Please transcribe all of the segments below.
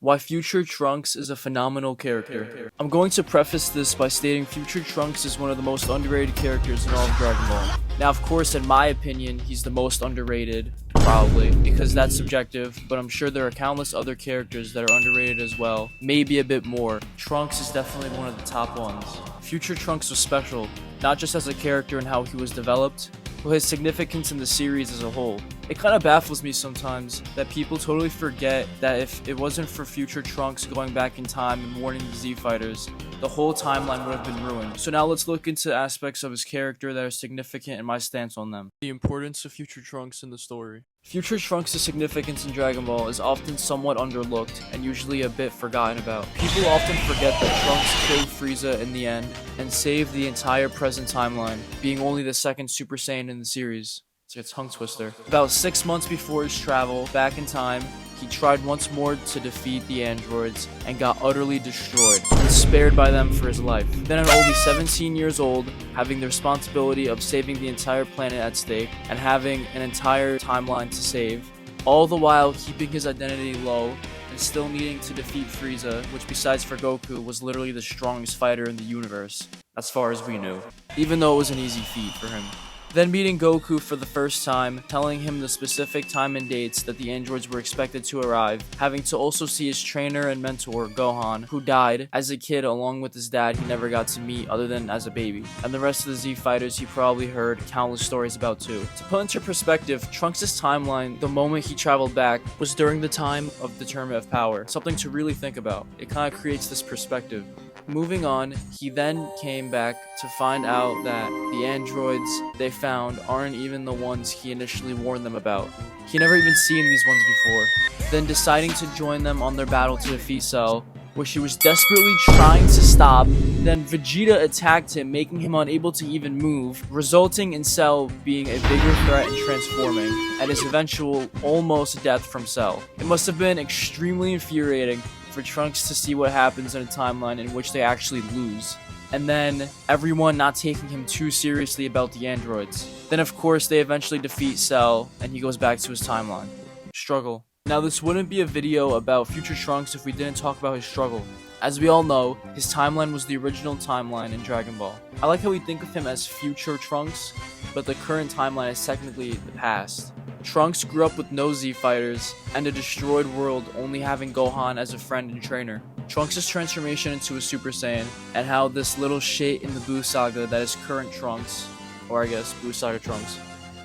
Why future Trunks is a phenomenal character. I'm going to preface this by stating future Trunks is one of the most underrated characters in all of Dragon Ball. Now, of course, in my opinion, he's the most underrated, probably, because that's subjective, but I'm sure there are countless other characters that are underrated as well, maybe a bit more. Trunks is definitely one of the top ones. Future Trunks was special, not just as a character and how he was developed, but his significance in the series as a whole. It kind of baffles me sometimes that people totally forget that if it wasn't for future Trunks going back in time and warning the Z Fighters, the whole timeline would have been ruined. So now let's look into aspects of his character that are significant and my stance on them. The importance of future Trunks in the story. Future Trunks' significance in Dragon Ball is often somewhat underlooked and usually a bit forgotten about. People often forget that Trunks killed Frieza in the end and saved the entire present timeline, being only the second Super Saiyan in the series. It's like a tongue twister. About 6 months before his travel back in time, he tried once more to defeat the androids and got utterly destroyed, and spared by them for his life. Then at only 17 years old, having the responsibility of saving the entire planet at stake and having an entire timeline to save, all the while keeping his identity low and still needing to defeat Frieza, which besides for Goku was literally the strongest fighter in the universe, as far as we knew, even though it was an easy feat for him. Then meeting Goku for the first time, telling him the specific time and dates that the androids were expected to arrive, having to also see his trainer and mentor, Gohan, who died as a kid along with his dad he never got to meet other than as a baby, and the rest of the Z Fighters he probably heard countless stories about too. To put into perspective, Trunks' timeline, the moment he traveled back, was during the time of the Tournament of Power, something to really think about. It kind of creates this perspective. Moving on, he then came back to find out that the androids they found aren't even the ones he initially warned them about. He never even seen these ones before. Then deciding to join them on their battle to defeat Cell, which he was desperately trying to stop. Then Vegeta attacked him, making him unable to even move, resulting in Cell being a bigger threat and transforming, and his eventual almost death from Cell. It must have been extremely infuriating for Trunks to see what happens in a timeline in which they actually lose, and then everyone not taking him too seriously about the androids. Then of course they eventually defeat Cell and he goes back to his timeline. Struggle. Now this wouldn't be a video about future Trunks if we didn't talk about his struggle. As we all know, his timeline was the original timeline in Dragon Ball. I like how we think of him as future Trunks, but the current timeline is technically the past. Trunks grew up with no Z Fighters and a destroyed world, only having Gohan as a friend and trainer. Trunks' transformation into a Super Saiyan, and how this little shit in the Buu Saga that is current Trunks, or I guess Buu Saga Trunks,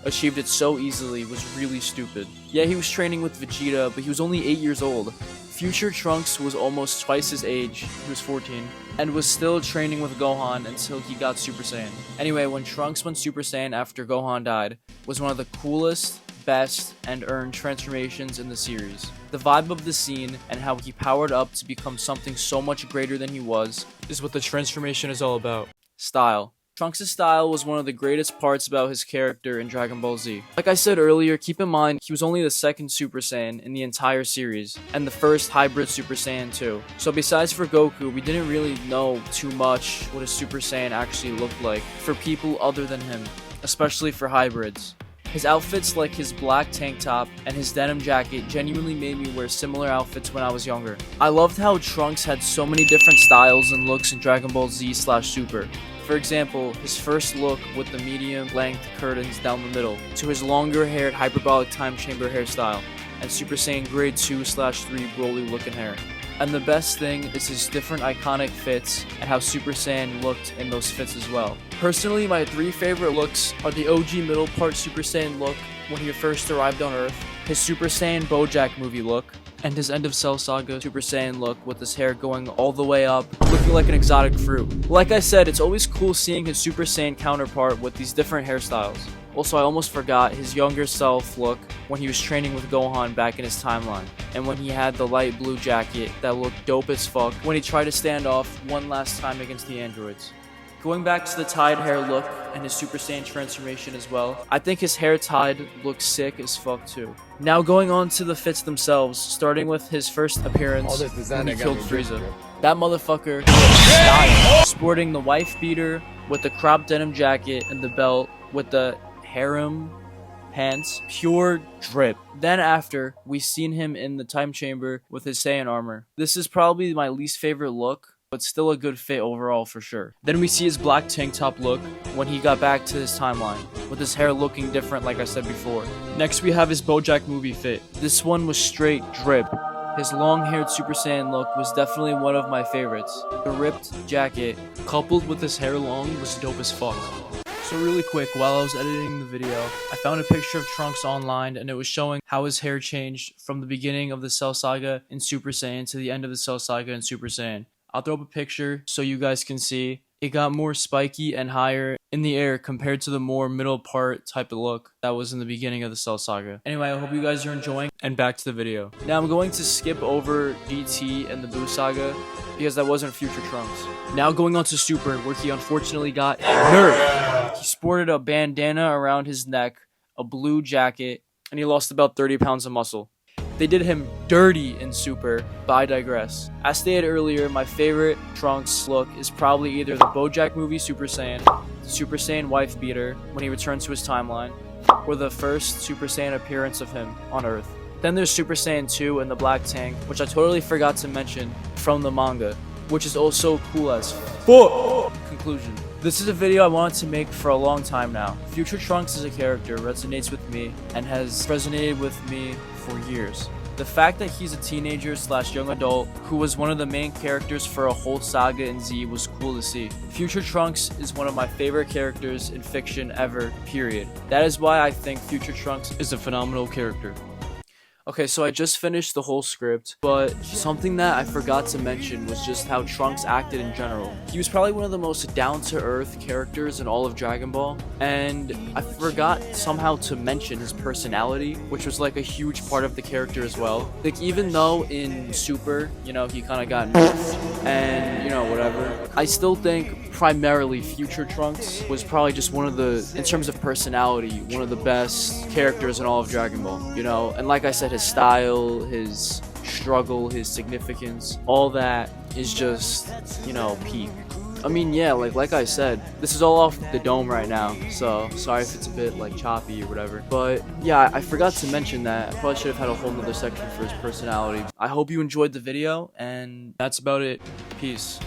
achieved it so easily was really stupid. Yeah, he was training with Vegeta, but he was only 8 years old. Future Trunks was almost twice his age, he was 14, and was still training with Gohan until he got Super Saiyan. Anyway, when Trunks went Super Saiyan after Gohan died, was one of the coolest, best, and earned transformations in the series. The vibe of the scene and how he powered up to become something so much greater than he was is what the transformation is all about. Style. Trunks' style was one of the greatest parts about his character in Dragon Ball Z. Like I said earlier, keep in mind he was only the second Super Saiyan in the entire series, and the first hybrid Super Saiyan too. So besides for Goku, we didn't really know too much what a Super Saiyan actually looked like for people other than him, especially for hybrids. His outfits like his black tank top and his denim jacket genuinely made me wear similar outfits when I was younger. I loved how Trunks had so many different styles and looks in Dragon Ball Z/Super. For example, his first look with the medium-length curtains down the middle, to his longer-haired hyperbolic time chamber hairstyle, and Super Saiyan Grade 2/3 Broly-looking hair. And the best thing is his different iconic fits and how Super Saiyan looked in those fits as well. Personally, my 3 favorite looks are the OG middle part Super Saiyan look when he first arrived on Earth, his Super Saiyan BoJack movie look, and his End of Cell Saga Super Saiyan look with his hair going all the way up, looking like an exotic fruit. Like I said, it's always cool seeing his Super Saiyan counterpart with these different hairstyles. Also, I almost forgot his younger self look when he was training with Gohan back in his timeline, and when he had the light blue jacket that looked dope as fuck when he tried to stand off one last time against the androids. Going back to the tied hair look and his Super Saiyan transformation as well, I think his hair tied looks sick as fuck too. Now going on to the fits themselves, starting with his first appearance when he killed Frieza. That motherfucker style, sporting the wife beater with the cropped denim jacket and the belt with the harem pants, pure drip. Then after, we seen him in the time chamber with his Saiyan armor. This is probably my least favorite look, but still a good fit overall for sure. Then we see his black tank top look when he got back to his timeline, with his hair looking different like I said before. Next we have his BoJack movie fit. This one was straight drip. His long-haired Super Saiyan look was definitely one of my favorites. The ripped jacket, coupled with his hair long, was dope as fuck. So really quick, while I was editing the video, I found a picture of Trunks online and it was showing how his hair changed from the beginning of the Cell Saga in Super Saiyan to the end of the Cell Saga in Super Saiyan. I'll throw up a picture so you guys can see. It got more spiky and higher in the air compared to the more middle part type of look that was in the beginning of the Cell Saga. Anyway, I hope you guys are enjoying, and back to the video. Now I'm going to skip over GT and the Buu Saga because that wasn't future Trunks. Now going on to Super, where he unfortunately got nerfed. He sported a bandana around his neck, a blue jacket, and he lost about 30 pounds of muscle. They did him dirty in Super, but I digress. As stated earlier, my favorite Trunks look is probably either the BoJack movie Super Saiyan, the Super Saiyan wife beater when he returns to his timeline, or the first Super Saiyan appearance of him on Earth. Then there's Super Saiyan 2 and the black tank, which I totally forgot to mention from the manga, which is also cool as fuck. Conclusion. This is a video I wanted to make for a long time now. Future Trunks as a character resonates with me and has resonated with me for years. The fact that he's a teenager / young adult who was one of the main characters for a whole saga in Z was cool to see. Future Trunks is one of my favorite characters in fiction ever, period. That is why I think Future Trunks is a phenomenal character. Okay, so I just finished the whole script, but something that I forgot to mention was just how Trunks acted in general. He was probably one of the most down-to-earth characters in all of Dragon Ball, and I forgot somehow to mention his personality, which was like a huge part of the character as well. Like, even though in Super, you know, he kind of got nerfed, and, you know, whatever, I still think primarily Future Trunks was probably just one of the, in terms of personality, one of the best characters in all of Dragon Ball, you know? And like I said, his style, his struggle, his significance, all that is just, you know, peak. I mean, yeah, like I said, this is all off the dome right now, so sorry if it's a bit like choppy or whatever. But yeah, I forgot to mention that. I probably should have had a whole nother section for his personality. I hope you enjoyed the video, and that's about it. Peace.